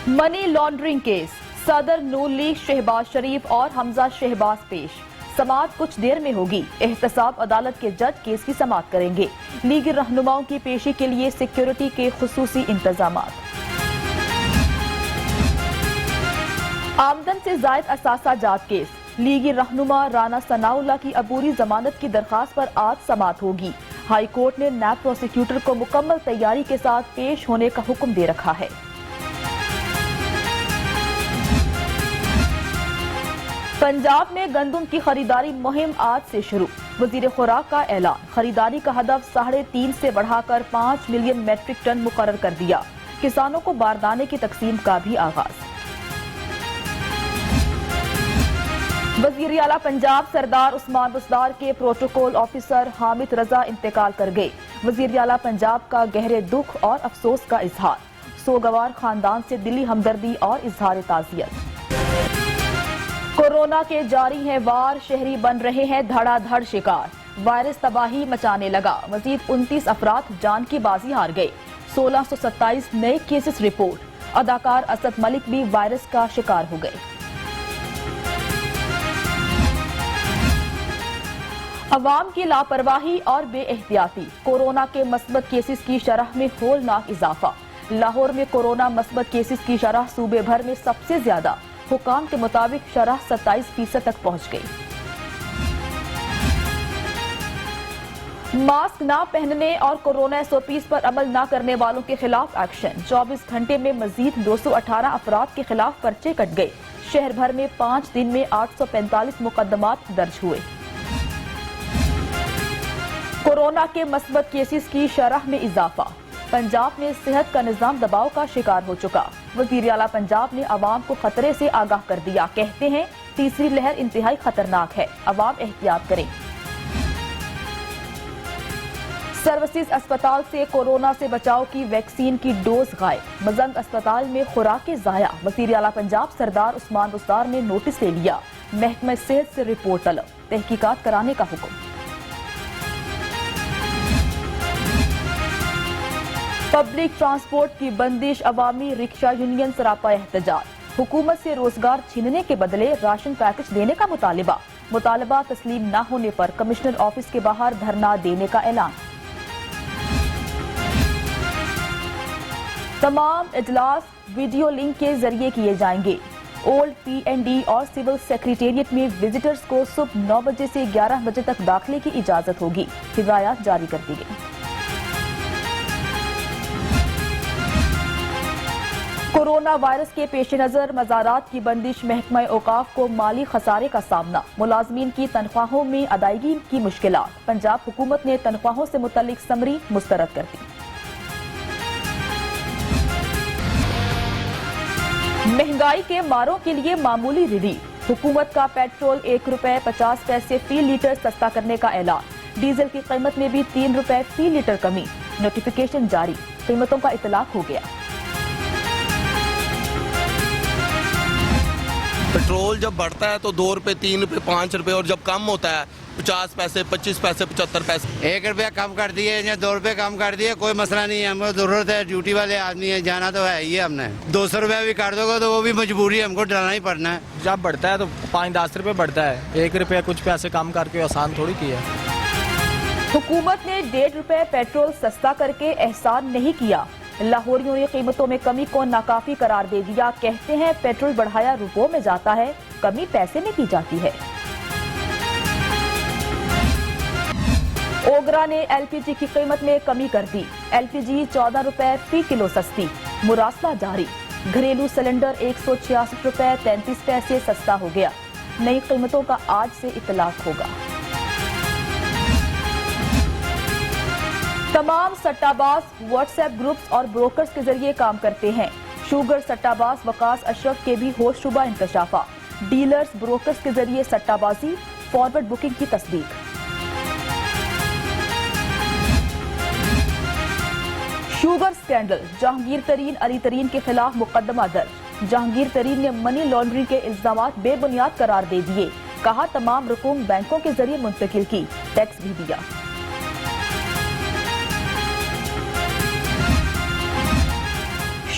Money laundering case, صدر نون league Shahbaz شریف اور حمزہ شہباز پیش، سماعت کچھ دیر میں ہوگی۔ احتساب عدالت کے جج کیس کی سماعت کریں گے۔ لیگی رہنماؤں کی پیشی کے لیے سیکیورٹی کے خصوصی انتظامات۔ آمدن سے زائد اثاثہ جات کیس، لیگی رہنما رانا ثناء اللہ کی عبوری ضمانت کی درخواست پر آج سماعت ہوگی۔ ہائی کورٹ نے نیب پروسیکیوٹر کو مکمل تیاری کے ساتھ پیش ہونے کا حکم دے رکھا ہے۔ پنجاب میں گندم کی خریداری مہم آج سے شروع، وزیر خوراک کا اعلان۔ خریداری کا ہدف 3.5 سے بڑھا کر 5 ملین میٹرک ٹن مقرر کر دیا۔ کسانوں کو باردانے کی تقسیم کا بھی آغاز۔ وزیر اعلیٰ پنجاب سردار عثمان بزدار کے پروٹوکول آفیسر حامد رضا انتقال کر گئے۔ وزیر اعلیٰ پنجاب کا گہرے دکھ اور افسوس کا اظہار، سوگوار خاندان سے دلی ہمدردی اور اظہار تعزیت۔ کورونا کے جاری ہیں وار، شہری بن رہے ہیں دھڑا دھڑ شکار، وائرس تباہی مچانے لگا، مزید 29 افراد جان کی بازی ہار گئے، 1627 نئے کیسز رپورٹ، اداکار اسد ملک بھی وائرس کا شکار ہو گئے۔ عوام کی لاپرواہی اور بے احتیاطی، کورونا کے مثبت کیسز کی شرح میں ہولناک اضافہ۔ لاہور میں کورونا مثبت کیسز کی شرح صوبے بھر میں سب سے زیادہ، حکام کے مطابق شرح 27% تک پہنچ گئی۔ ماسک نہ پہننے اور کورونا SOPs پر عمل نہ کرنے والوں کے خلاف ایکشن، 24 گھنٹے میں مزید 218 افراد کے خلاف پرچے کٹ گئے۔ شہر بھر میں 5 دن میں 845 مقدمات درج ہوئے۔ کورونا کے مثبت کیسز کی شرح میں اضافہ، پنجاب میں صحت کا نظام دباؤ کا شکار ہو چکا۔ وزیر اعلیٰ پنجاب نے عوام کو خطرے سے آگاہ کر دیا، کہتے ہیں تیسری لہر انتہائی خطرناک ہے، عوام احتیاط کریں۔ سروسز اسپتال سے کورونا سے بچاؤ کی ویکسین کی ڈوز غائب، مزنگ اسپتال میں خوراکیں ضائع، وزیر اعلیٰ پنجاب سردار عثمان بزدار نے نوٹس لے لیا، محکمہ صحت سے رپورٹ طلب، تحقیقات کرانے کا حکم۔ پبلک ٹرانسپورٹ کی بندش، عوامی رکشہ یونین سراپا احتجاج، حکومت سے روزگار چھیننے کے بدلے راشن پیکج دینے کا مطالبہ تسلیم نہ ہونے پر کمشنر آفس کے باہر دھرنا دینے کا اعلان۔ تمام اجلاس ویڈیو لنک کے ذریعے کیے جائیں گے۔ اولڈ PND اور سول سیکریٹریٹ میں وزٹرز کو صبح 9 بجے سے 11 بجے تک داخلے کی اجازت ہوگی، ہدایات جاری کر دی گئی۔ کورونا وائرس کے پیش نظر مزارات کی بندش، محکمہ اوقاف کو مالی خسارے کا سامنا، ملازمین کی تنخواہوں میں ادائیگی کی مشکلات، پنجاب حکومت نے تنخواہوں سے متعلق سمری مسترد کر دی۔ مہنگائی کے ماروں کے لیے معمولی ریلیف، حکومت کا پیٹرول 1 روپے 50 پیسے فی لیٹر سستا کرنے کا اعلان، ڈیزل کی قیمت میں بھی 3 روپے فی لیٹر کمی، نوٹیفیکیشن جاری، قیمتوں کا اطلاق ہو گیا۔ پیٹرول جب بڑھتا ہے تو 2 روپے 3 روپے 5 روپے، اور جب کم ہوتا ہے 50 پیسے 25 پیسے 75 پیسے، 1 روپیہ کم کر دیے یا 2 روپے کم کر دیے، کوئی مسئلہ نہیں ہے، ہم کو ضرورت ہے، ڈیوٹی والے آدمی ہیں، جانا تو ہے ہی، ہم نے 200 روپیہ بھی کر دو گے تو وہ بھی مجبوری ہے، ہم کو ڈالنا ہی پڑنا ہے۔ جب بڑھتا ہے تو 5-10 روپے بڑھتا ہے، 1 روپیہ کچھ پیسے کم کر کے آسان تھوڑی کیا۔ حکومت نے 1.5 روپے پیٹرول سستا کر کے احسان نہیں کیا، لاہوریوں نے قیمتوں میں کمی کو ناکافی قرار دے دیا، کہتے ہیں پیٹرول بڑھایا روپوں میں جاتا ہے، کمی پیسے میں کی جاتی ہے۔ اوگرا نے LPG کی قیمت میں کمی کر دی، LPG 14 روپے فی کلو سستی، مراسلہ جاری، گھریلو سلنڈر 166 روپے 33 پیسے سستا ہو گیا، نئی قیمتوں کا آج سے اطلاق ہوگا۔ تمام سٹہ باز واٹس ایپ گروپس اور بروکرز کے ذریعے کام کرتے ہیں، شوگر سٹہ باز وقاص اشرف کے بھی ہوش شبہ انکشافہ، ڈیلرز بروکرز کے ذریعے سٹہ بازی، فارورڈ بکنگ کی تصدیق۔ شوگر سکینڈل، جہانگیر ترین علی ترین کے خلاف مقدمہ درج، جہانگیر ترین نے منی لانڈرنگ کے الزامات بے بنیاد قرار دے دیے، کہا تمام رقوم بینکوں کے ذریعے منتقل کی، ٹیکس بھی دیا۔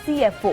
CFO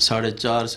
450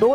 2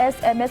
SMS